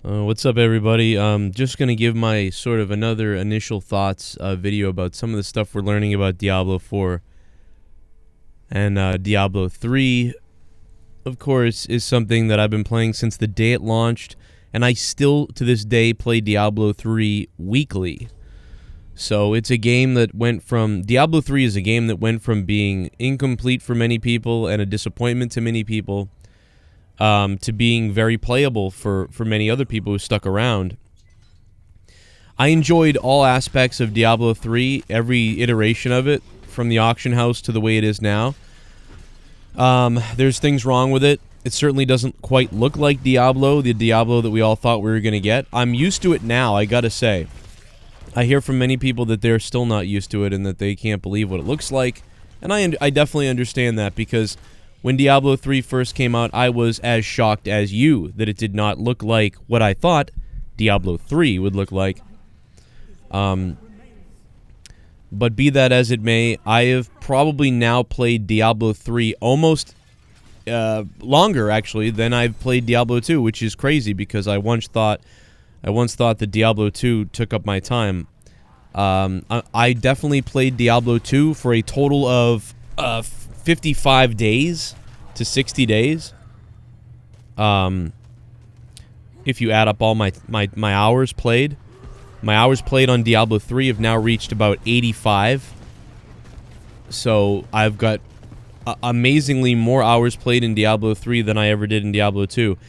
What's up, everybody? Just going to give my sort of another initial thoughts video about some of the stuff we're learning about Diablo 4. And Diablo 3, of course, is something that I've been playing since the day it launched, and I still, to this day, play Diablo 3 weekly. So it's a game that went from... Diablo 3 is a game that went from being incomplete for many people and a disappointment to many people, to being very playable for many other people who stuck around. I enjoyed all aspects of Diablo 3, every iteration of it, from the auction house to the way it is now. There's things wrong with it. It certainly doesn't quite look like Diablo, the Diablo that we all thought we were going to get. I'm used to it now, I gotta say. I hear from many people that they're still not used to it and that they can't believe what it looks like. And I definitely understand that, because when Diablo 3 first came out, I was as shocked as you that it did not look like what I thought Diablo 3 would look like. But be that as it may, I have probably now played Diablo 3 almost longer, actually, than I've played Diablo 2, which is crazy, because I once thought that Diablo 2 took up my time. I definitely played Diablo 2 for a total of 55 days to 60 days. If you add up all my hours played. My hours played on Diablo 3 have now reached about 85. So I've got amazingly more hours played in Diablo 3 than I ever did in Diablo 2.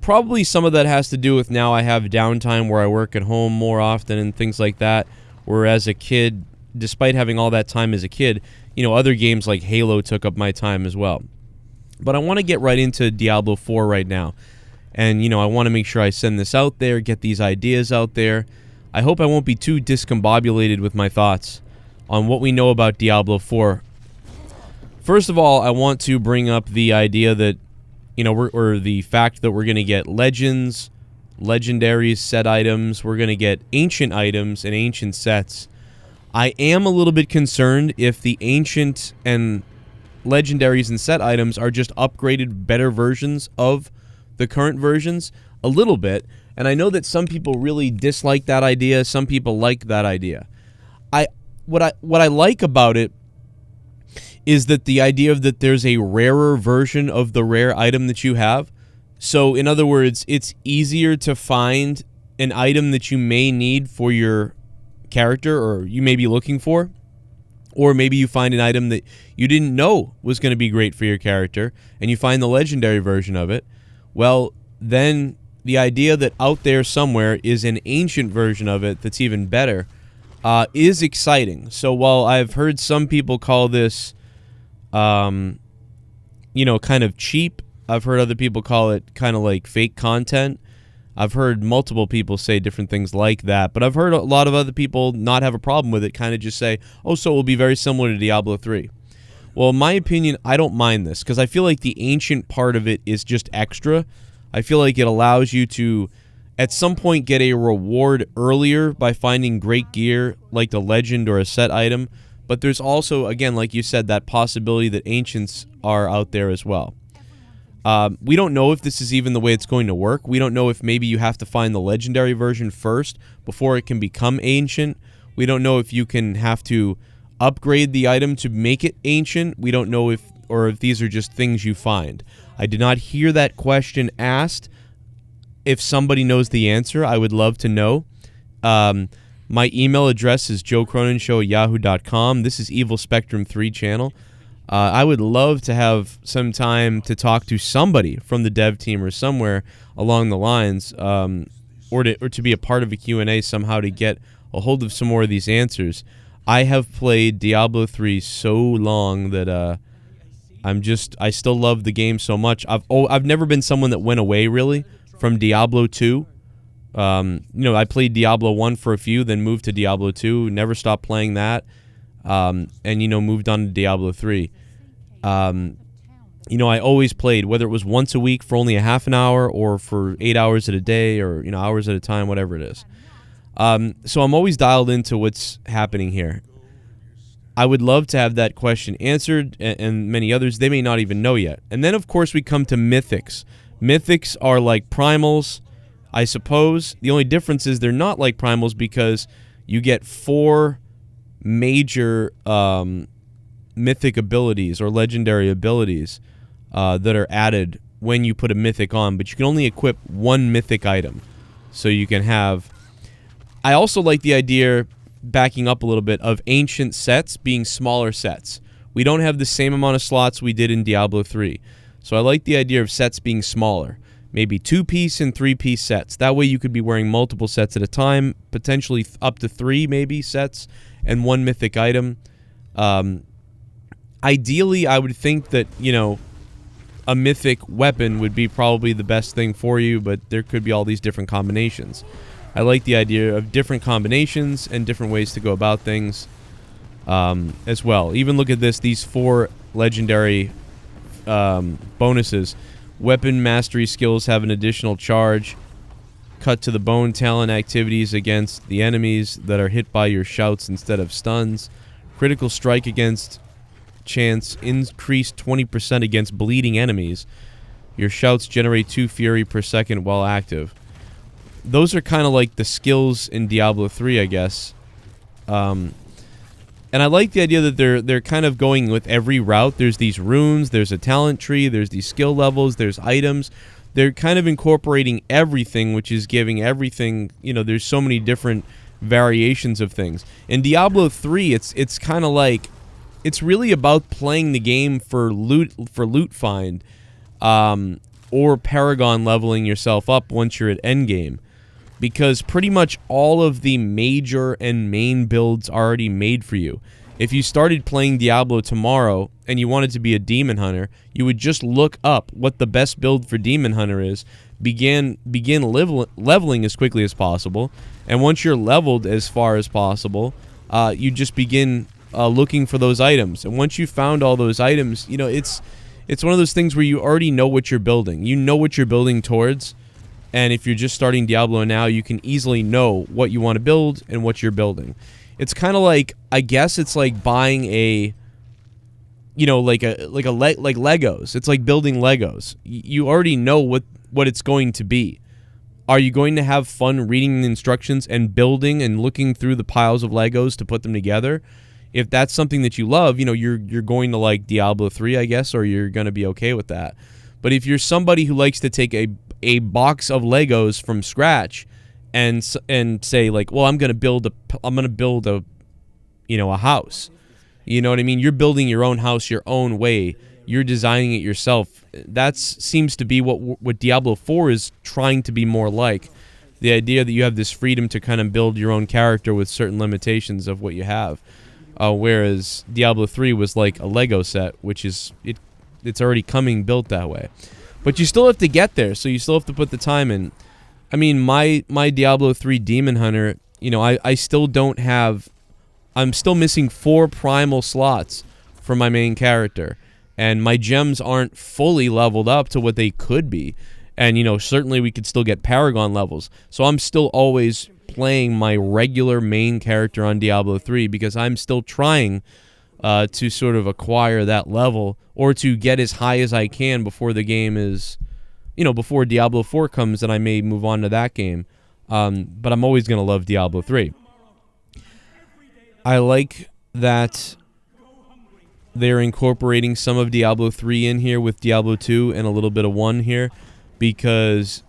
Probably some of that has to do with now I have downtime where I work at home more often and things like that. Whereas a kid, despite having all that time as a kid, you know, other games like Halo took up my time as well. But I want to get right into Diablo 4 right now. And, you know, I want to make sure I send this out there, get these ideas out there. I hope I won't be too discombobulated with my thoughts on what we know about Diablo 4. First of all, I want to bring up the idea that, you know, or the fact that we're going to get legends, legendaries, set items. We're going to get ancient items and ancient sets. I am a little bit concerned if the ancient and legendaries and set items are just upgraded, better versions of the current versions. A little bit. And I know that some people really dislike that idea. Some people like that idea. What I like about it is that the idea of that there's a rarer version of the rare item that you have. So, in other words, it's easier to find an item that you may need for your character, or you may be looking for. Or maybe you find an item that you didn't know was going to be great for your character, and you find the legendary version of it. Well, then the idea that out there somewhere is an ancient version of it that's even better is exciting. So while I've heard some people call this, you know, kind of cheap, I've heard other people call it kind of like fake content. I've heard multiple people say different things like that, but I've heard a lot of other people not have a problem with it, kind of just say, oh, so it will be very similar to Diablo 3. Well, in my opinion, I don't mind this, because I feel like the ancient part of it is just extra. I feel like it allows you to, at some point, get a reward earlier by finding great gear, like the legend or a set item, but there's also, again, like you said, that possibility that ancients are out there as well. We don't know if this is even the way it's going to work. We don't know if maybe you have to find the legendary version first before it can become ancient. We don't know if you can have to upgrade the item to make it ancient. We don't know if these are just things you find. I did not hear that question asked. If somebody knows the answer, I would love to know. My email address is joecroninshow@yahoo.com. This is Evil Spectrum 3 channel. I would love to have some time to talk to somebody from the dev team or somewhere along the lines, or to be a part of a Q&A somehow to get a hold of some more of these answers. I have played Diablo 3 so long that I still love the game so much. I've never been someone that went away really from Diablo 2. You know, I played Diablo 1 for a few, then moved to Diablo 2, never stopped playing that. And, you know, moved on to Diablo 3. You know, I always played, whether it was once a week for only a half an hour or for 8 hours at a day or, you know, hours at a time, whatever it is. So I'm always dialed into what's happening here. I would love to have that question answered, and many others, they may not even know yet. And then, of course, we come to mythics. Mythics are like primals. I suppose the only difference is they're not like primals because you get 4 major mythic abilities or legendary abilities that are added when you put a mythic on, but you can only equip 1 mythic item. So you can have... I also like the idea, backing up a little bit, of ancient sets being smaller sets. We don't have the same amount of slots we did in Diablo 3. So I like the idea of sets being smaller. Maybe 2-piece and 3-piece sets. That way you could be wearing multiple sets at a time, potentially up to 3 maybe sets, and 1 mythic item. Ideally, I would think that, you know, a mythic weapon would be probably the best thing for you, but there could be all these different combinations. I like the idea of different combinations and different ways to go about things as well. Even look at this, these 4 legendary bonuses. Weapon mastery skills have an additional charge. Cut to the bone talent activities against the enemies that are hit by your shouts instead of stuns. Critical strike against chance increased 20% against bleeding enemies. Your shouts generate 2 fury per second while active. Those are kind of like the skills in Diablo 3, I guess. And I like the idea that they're kind of going with every route. There's these runes, there's a talent tree, there's these skill levels, there's items. They're kind of incorporating everything, which is giving everything, you know, there's so many different variations of things. In Diablo 3, it's kind of like, it's really about playing the game for loot find, or Paragon leveling yourself up once you're at endgame. Because pretty much all of the major and main builds are already made for you. If you started playing Diablo tomorrow and you wanted to be a Demon Hunter, you would just look up what the best build for Demon Hunter is, begin leveling as quickly as possible, and once you're leveled as far as possible, you just begin looking for those items. And once you found all those items, you know, it's one of those things where you already know what you're building. You know what you're building towards. And if you're just starting Diablo now, you can easily know what you want to build and what you're building. It's kind of like, I guess it's like buying a, you know, like Legos. It's like building Legos. You already know what it's going to be. Are you going to have fun reading the instructions and building and looking through the piles of Legos to put them together? If that's something that you love, you know, you're going to like Diablo 3, I guess, or you're going to be okay with that. But if you're somebody who likes to take a box of Legos from scratch and say like, well, I'm going to build a you know, a house. You know what I mean? You're building your own house your own way. You're designing it yourself. That seems to be what Diablo 4 is trying to be more like. The idea that you have this freedom to kind of build your own character with certain limitations of what you have. Whereas Diablo 3 was like a Lego set, which is it's already coming built that way. But you still have to get there, so you still have to put the time in. I mean, my Diablo 3 Demon Hunter, you know, I still don't have... I'm still missing 4 primal slots for my main character. And my gems aren't fully leveled up to what they could be. And, you know, certainly we could still get Paragon levels. So I'm still always playing my regular main character on Diablo 3 because I'm still trying to sort of acquire that level or to get as high as I can before the game is, you know, before Diablo 4 comes, and I may move on to that game. But I'm always going to love Diablo 3. I like that they're incorporating some of Diablo 3 in here with Diablo 2 and a little bit of 1 here, because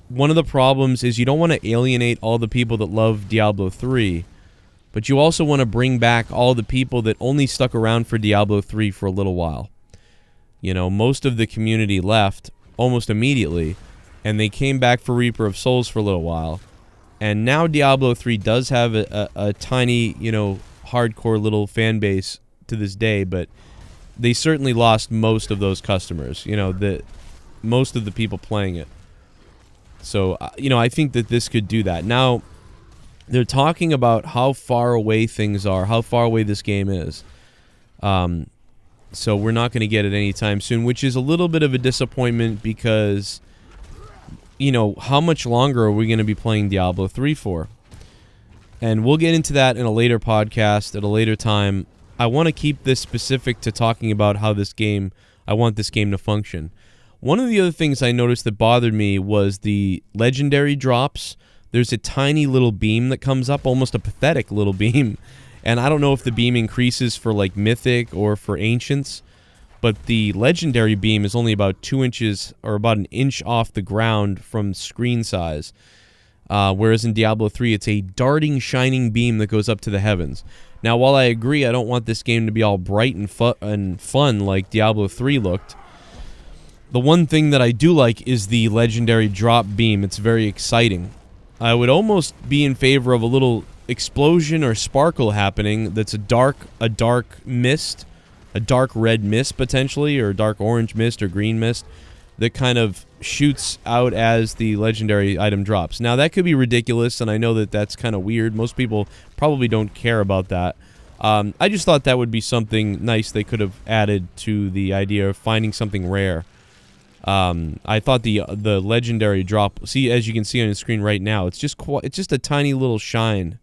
one of the problems is you don't want to alienate all the people that love Diablo 3, but you also want to bring back all the people that only stuck around for Diablo 3 for a little while. You know, most of the community left almost immediately, and they came back for Reaper of Souls for a little while. And now Diablo 3 does have a tiny, you know, hardcore little fan base to this day, but they certainly lost most of those customers, you know, most of the people playing it. So, you know, I think that this could do that. Now, they're talking about how far away things are, how far away this game is. So we're not going to get it anytime soon, which is a little bit of a disappointment because, you know, how much longer are we going to be playing Diablo 3 for? And we'll get into that in a later podcast at a later time. I want to keep this specific to talking about how this game, I want this game to function. One of the other things I noticed that bothered me was the legendary drops. There's a tiny little beam that comes up, almost a pathetic little beam. And I don't know if the beam increases for like Mythic or for Ancients, but the legendary beam is only about 2 inches or about an inch off the ground from screen size. Whereas in Diablo 3, it's a darting, shining beam that goes up to the heavens. Now, while I agree I don't want this game to be all bright and fun like Diablo 3 looked, the one thing that I do like is the legendary drop beam. It's very exciting. I would almost be in favor of a little explosion or sparkle happening that's a dark mist, a dark red mist potentially, or dark orange mist or green mist that kind of shoots out as the legendary item drops. Now, that could be ridiculous, and I know that that's kind of weird. Most people probably don't care about that. I just thought that would be something nice they could have added to the idea of finding something rare. I thought the legendary drop, see, as you can see on the screen right now, it's just a tiny little shine.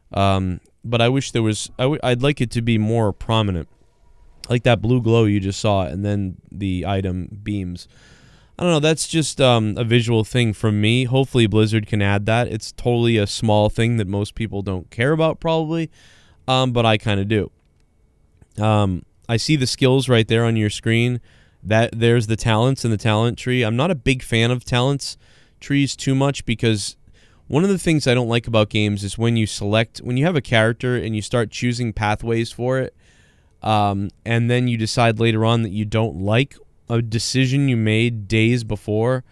But I wish there was, I'd like it to be more prominent. Like that blue glow you just saw, and then the item beams. I don't know, that's just a visual thing from me. Hopefully Blizzard can add that. It's totally a small thing that most people don't care about probably, but I kind of do. I see the skills right there on your screen. There's the talents in the talent tree. I'm not a big fan of talents trees too much because one of the things I don't like about games is when you have a character and you start choosing pathways for it, and then you decide later on that you don't like a decision you made days before,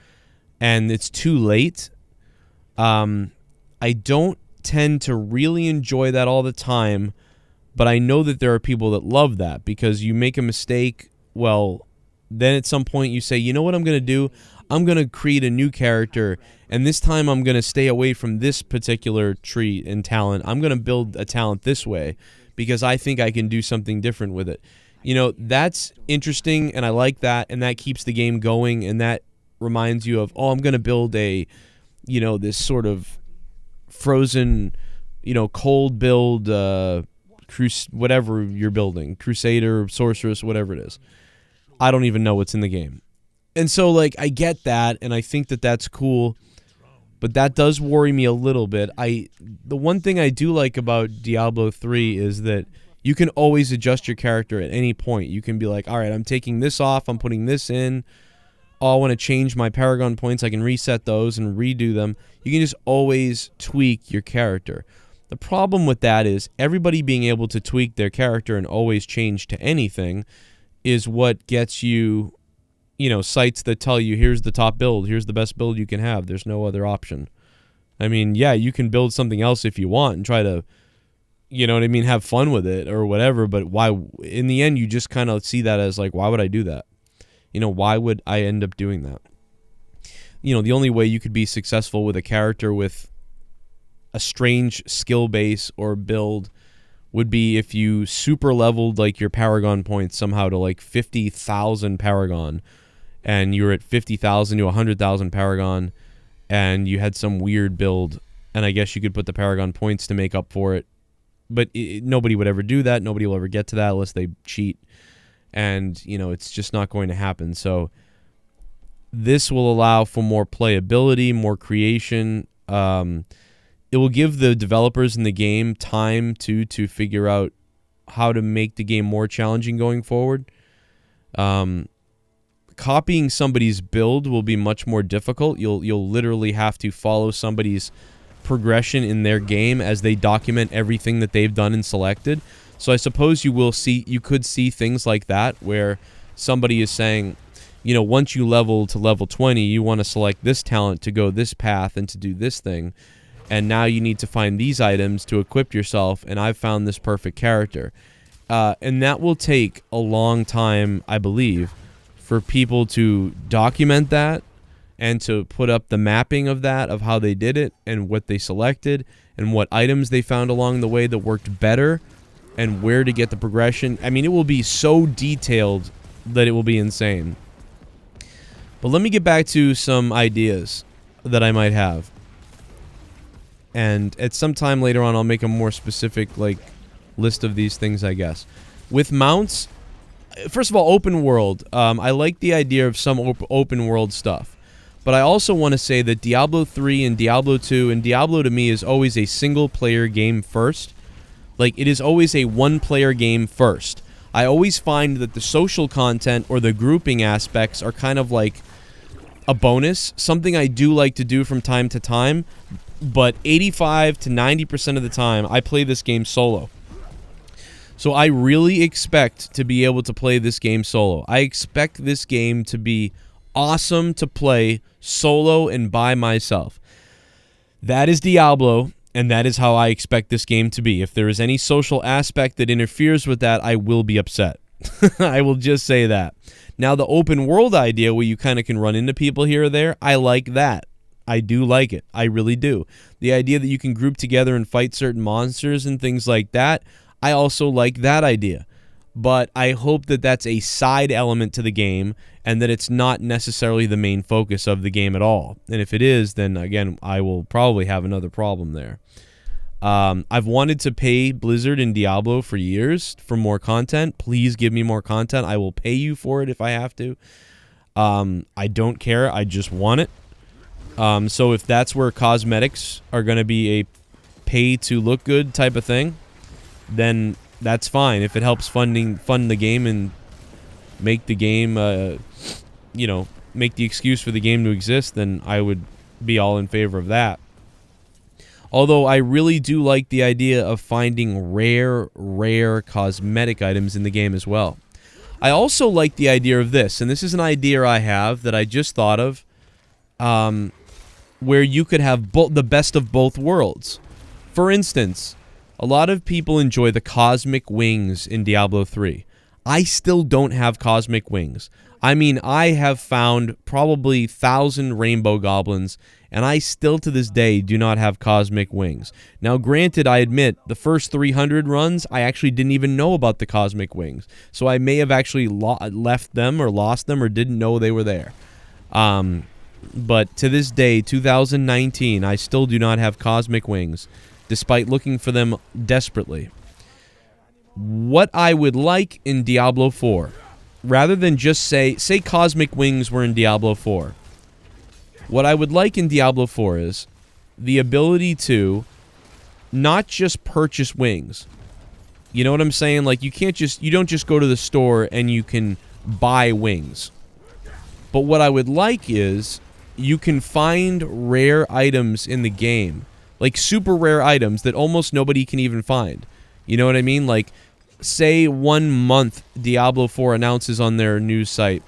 and it's too late. I don't tend to really enjoy that all the time, but I know that there are people that love that because you make a mistake, well, then at some point you say, you know what I'm going to do? I'm going to create a new character, and this time I'm going to stay away from this particular tree and talent. I'm going to build a talent this way because I think I can do something different with it. You know, that's interesting, and I like that, and that keeps the game going, and that reminds you of, oh, I'm going to build a, you know, this sort of frozen, you know, cold build, whatever you're building, Crusader, Sorceress, whatever it is. I don't even know what's in the game. And so, like, I get that, and I think that that's cool, but that does worry me a little bit. The one thing I do like about Diablo 3 is that you can always adjust your character at any point. You can be like, all right, I'm taking this off, I'm putting this in. Oh, I want to change my Paragon points. I can reset those and redo them. You can just always tweak your character. The problem with that is everybody being able to tweak their character and always change to anything is what gets you, you know, sites that tell you, here's the top build, here's the best build you can have, there's no other option. I mean, yeah, you can build something else if you want and try to, you know what I mean, have fun with it or whatever, but why, in the end, you just kind of see that as like, why would I do that? You know, why would I end up doing that? You know, the only way you could be successful with a character with a strange skill base or build would be if you super leveled like your Paragon points somehow to like 50,000 Paragon, and you were at 50,000 to 100,000 Paragon, and you had some weird build, and I guess you could put the Paragon points to make up for it, but nobody would ever do that. Nobody will ever get to that unless they cheat, and you know, it's just not going to happen. So this will allow for more playability, more creation. It will give the developers in the game time to figure out how to make the game more challenging going forward. Copying somebody's build will be much more difficult. You'll literally have to follow somebody's progression in their game as they document everything that they've done and selected. So I suppose you could see things like that where somebody is saying, you know, once you level to level 20, you want to select this talent to go this path and to do this thing. And now you need to find these items to equip yourself, and I've found this perfect character. And that will take a long time, I believe, for people to document that and to put up the mapping of that, of how they did it and what they selected and what items they found along the way that worked better and where to get the progression. I mean, it will be so detailed that it will be insane. But let me get back to some ideas that I might have. And at some time later on, I'll make a more specific, like, list of these things, I guess. With mounts, first of all, open world. I like the idea of some open world stuff. But I also want to say that Diablo 3 and Diablo 2, and Diablo to me is always a single-player game first. Like, it is always a one-player game first. I always find that the social content or the grouping aspects are kind of like a bonus, something I do like to do from time to time, but 85 to 90% of the time, I play this game solo. So I really expect to be able to play this game solo. I expect this game to be awesome to play solo and by myself. That is Diablo, and that is how I expect this game to be. If there is any social aspect that interferes with that, I will be upset. I will just say that. Now, the open world idea where you kind of can run into people here or there, I like that. I do like it. I really do. The idea that you can group together and fight certain monsters and things like that, I also like that idea. But I hope that that's a side element to the game and that it's not necessarily the main focus of the game at all. And if it is, then again, I will probably have another problem there. I've wanted to pay Blizzard and Diablo for years for more content. Please give me more content. I will pay you for it if I have to. I don't care. I just want it. So if that's where cosmetics are going to be a pay to look good type of thing, then that's fine. If it helps fund the game and make the game, you know, make the excuse for the game to exist, then I would be all in favor of that. Although I really do like the idea of finding rare cosmetic items in the game as well. I also like the idea of this, and this is an idea I have that I just thought of, where you could have the best of both worlds. For instance, a lot of people enjoy the cosmic wings in Diablo 3. I still don't have cosmic wings. I mean, I have found probably 1,000 rainbow goblins, and I still to this day do not have cosmic wings. Now, granted, I admit, the first 300 runs, I actually didn't even know about the cosmic wings. So I may have actually left them or lost them or didn't know they were there. But to this day, 2019, I still do not have cosmic wings, despite looking for them desperately. What I would like in Diablo 4, rather than just say cosmic wings were in Diablo 4, what I would like in Diablo 4 is the ability to not just purchase wings. You know what I'm saying? Like, you don't just go to the store and you can buy wings. But what I would like is you can find rare items in the game, like super rare items that almost nobody can even find. You know what I mean? Like, say 1 month Diablo 4 announces on their news site,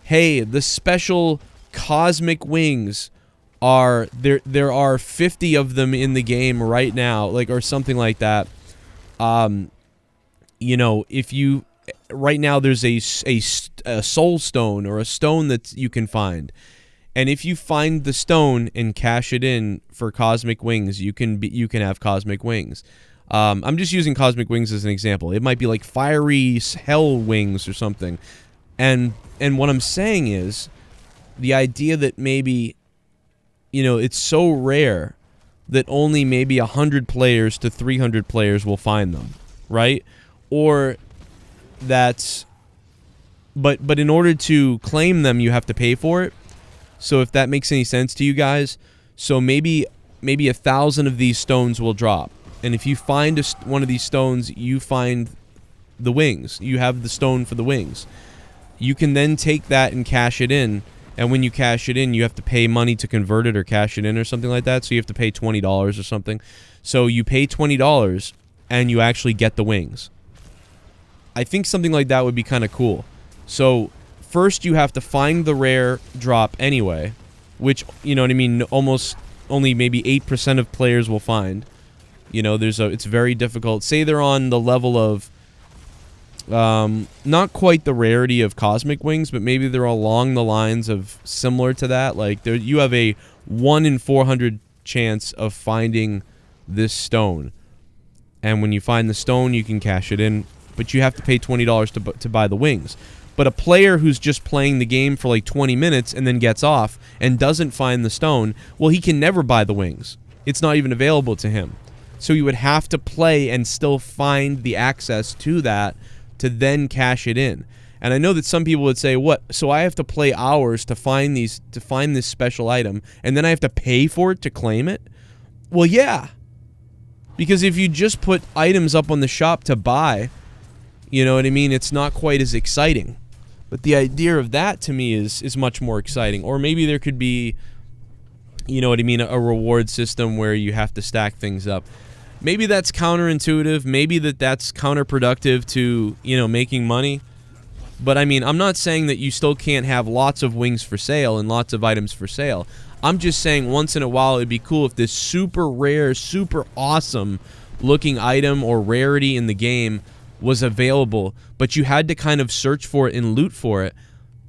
hey, the special cosmic wings are there are 50 of them in the game right now, like, or something like that. You know, if you right now there's a soul stone or a stone that you can find, and if you find the stone and cash it in for cosmic wings, you can have cosmic wings. I'm just using cosmic wings as an example. It might be like fiery hell wings or something. And what I'm saying is the idea that maybe, you know, it's so rare that only maybe 100 players to 300 players will find them, right? Or that's, but in order to claim them, you have to pay for it. So if that makes any sense to you guys, so maybe 1,000 of these stones will drop. And if you find one of these stones, you find the wings. You have the stone for the wings. You can then take that and cash it in. And when you cash it in, you have to pay money to convert it or cash it in or something like that. So you have to pay $20 or something. So you pay $20 and you actually get the wings. I think something like that would be kind of cool. So first you have to find the rare drop anyway, which, you know what I mean, almost only maybe 8% of players will find. You know, it's very difficult. Say they're on the level of, not quite the rarity of cosmic wings, but maybe they're along the lines of similar to that. Like, you have a 1 in 400 chance of finding this stone. And when you find the stone, you can cash it in, but you have to pay $20 to buy the wings. But a player who's just playing the game for like 20 minutes and then gets off and doesn't find the stone, well, he can never buy the wings. It's not even available to him. So you would have to play and still find the access to that to then cash it in. And I know that some people would say, "What? So I have to play hours to find this special item, and then I have to pay for it to claim it?" Well, yeah. Because if you just put items up on the shop to buy, you know what I mean, it's not quite as exciting. But the idea of that to me is much more exciting. Or maybe there could be, you know what I mean, a reward system where you have to stack things up. Maybe that's counterintuitive. Maybe that's counterproductive to, you know, making money. But, I mean, I'm not saying that you still can't have lots of wings for sale and lots of items for sale. I'm just saying once in a while it'd be cool if this super rare, super awesome looking item or rarity in the game was available, but you had to kind of search for it and loot for it,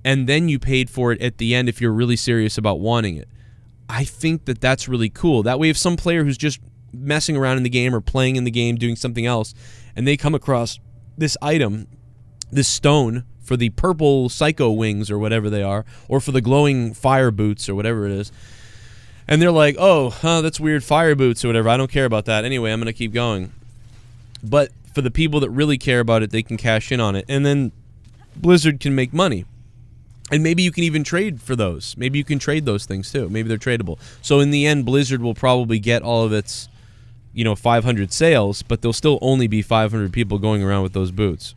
and then you paid for it at the end if you're really serious about wanting it. I think that that's really cool. That way if some player who's just messing around in the game or playing in the game doing something else, and they come across this item, this stone, for the purple psycho wings or whatever they are, or for the glowing fire boots or whatever it is, and they're like, oh, that's weird, fire boots or whatever, I don't care about that. Anyway, I'm going to keep going. But for the people that really care about it, they can cash in on it, and then Blizzard can make money. And maybe you can even trade for those. Maybe you can trade those things too. Maybe they're tradable. So in the end, Blizzard will probably get all of its, you know, 500 sales, but there'll still only be 500 people going around with those boots.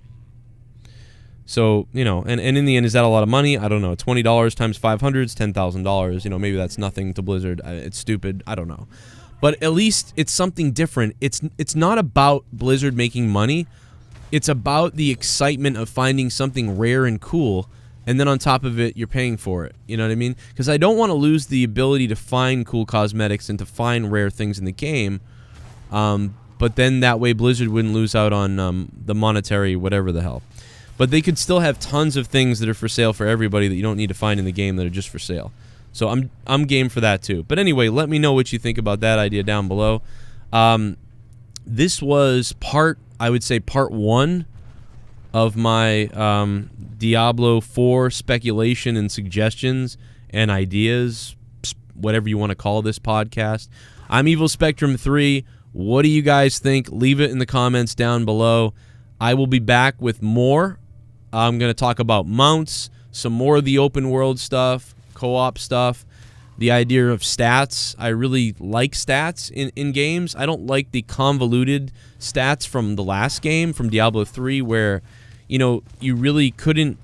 So, you know, and in the end, is that a lot of money? I don't know. $20 times 500 is $10,000. You know, maybe that's nothing to Blizzard. It's stupid. I don't know. But at least it's something different. It's not about Blizzard making money. It's about the excitement of finding something rare and cool, and then on top of it, you're paying for it. You know what I mean? Because I don't want to lose the ability to find cool cosmetics and to find rare things in the game. But then that way Blizzard wouldn't lose out on the monetary whatever the hell. But they could still have tons of things that are for sale for everybody that you don't need to find in the game that are just for sale. So I'm game for that too. But anyway, let me know what you think about that idea down below. This was I would say part 1 of my Diablo 4 speculation and suggestions and ideas, whatever you want to call this podcast. I'm Evil Spectrum 3. What do you guys think? Leave it in the comments down below. I will be back with more. I'm going to talk about mounts, some more of the open world stuff, co-op stuff, the idea of stats. I really like stats in games. I don't like the convoluted stats from the last game, from Diablo 3, where, you know, you really couldn't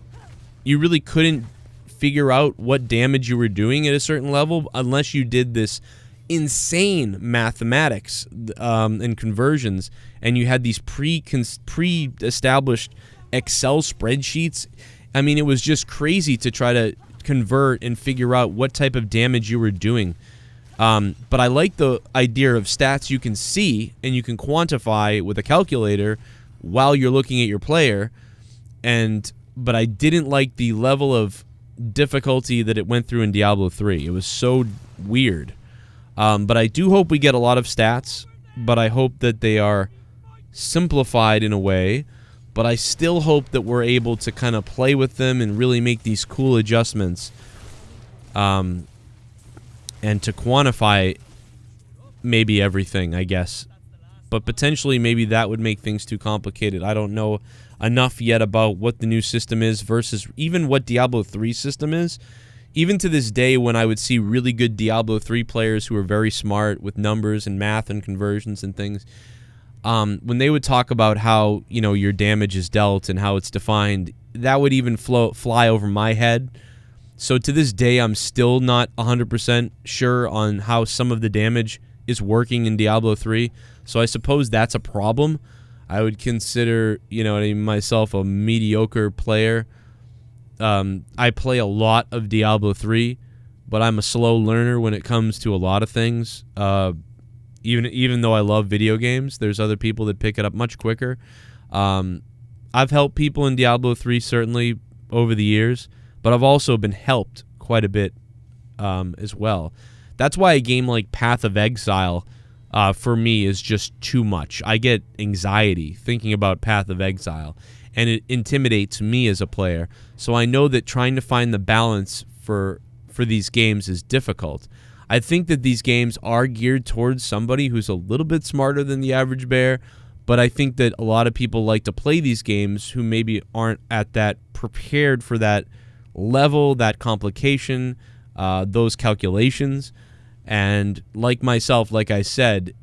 figure out what damage you were doing at a certain level unless you did this insane mathematics and conversions, and you had these pre-established Excel spreadsheets. I mean, it was just crazy to try to convert and figure out what type of damage you were doing. But I like the idea of stats you can see and you can quantify with a calculator while you're looking at your player. But I didn't like the level of difficulty that it went through in Diablo 3. It was so weird. But I do hope we get a lot of stats, but I hope that they are simplified in a way, but I still hope that we're able to kind of play with them and really make these cool adjustments, and to quantify maybe everything, I guess. But potentially maybe that would make things too complicated. I don't know enough yet about what the new system is versus even what Diablo 3 system is. Even to this day, when I would see really good Diablo 3 players who are very smart with numbers and math and conversions and things, when they would talk about how, you know, your damage is dealt and how it's defined, that would even fly over my head. So to this day, I'm still not 100% sure on how some of the damage is working in Diablo 3. So I suppose that's a problem. I would consider, you know, myself a mediocre player. I play a lot of Diablo 3, but I'm a slow learner when it comes to a lot of things. Even though I love video games, there's other people that pick it up much quicker. I've helped people in Diablo 3 certainly over the years, but I've also been helped quite a bit as well. That's why a game like Path of Exile for me is just too much. I get anxiety thinking about Path of Exile, and it intimidates me as a player. So I know that trying to find the balance for these games is difficult. I think that these games are geared towards somebody who's a little bit smarter than the average bear, But I think that a lot of people like to play these games who maybe aren't at that prepared for that level, that complication, those calculations. And like myself, like I said,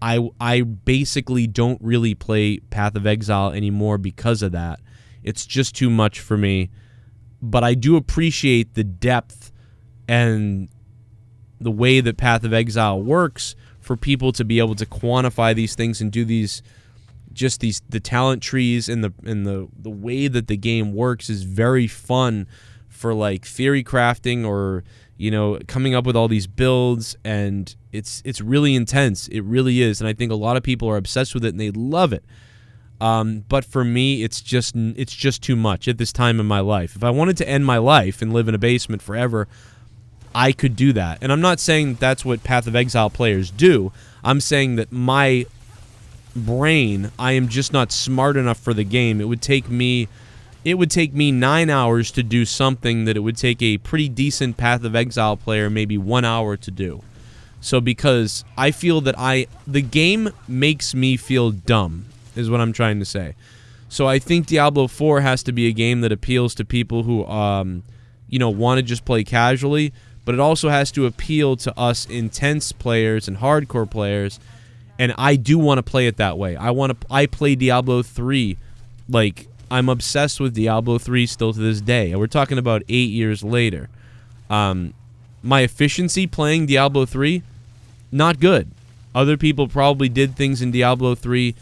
I basically don't really play Path of Exile anymore because of that. It's just too much for me. But I do appreciate the depth and the way that Path of Exile works for people to be able to quantify these things and do these, the talent trees and the way that the game works is very fun for like theory crafting or, you know, coming up with all these builds, and it's really intense. It really is, and I think a lot of people are obsessed with it and they love it. But for me, it's just too much at this time in my life. If I wanted to end my life and live in a basement forever, I could do that. And I'm not saying that's what Path of Exile players do. I'm saying that my brain, I am just not smart enough for the game. It would take me 9 hours to do something that it would take a pretty decent Path of Exile player maybe 1 hour to do. So because I feel that the game makes me feel dumb, is what I'm trying to say. So I think Diablo 4 has to be a game that appeals to people who, you know, want to just play casually, but it also has to appeal to us intense players and hardcore players, and I do want to play it that way. I play Diablo 3, like, I'm obsessed with Diablo 3 still to this day, and we're talking about 8 years later. My efficiency playing Diablo 3, not good. Other people probably did things in Diablo 3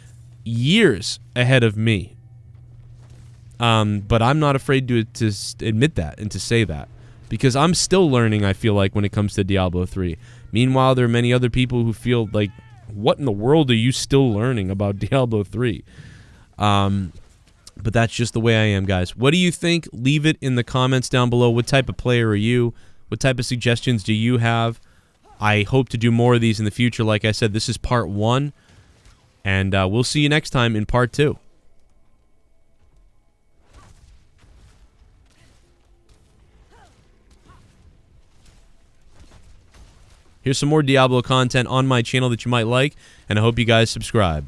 years ahead of me. But I'm not afraid to admit that and to say that, because I'm still learning, I feel like, when it comes to Diablo 3. Meanwhile, there are many other people who feel like, what in the world are you still learning about Diablo 3? But that's just the way I am, guys. What do you think? Leave it in the comments down below. What type of player are you? What type of suggestions do you have? I hope to do more of these in the future. Like I said, this is part 1, and we'll see you next time in part 2. Here's some more Diablo content on my channel that you might like, and I hope you guys subscribe.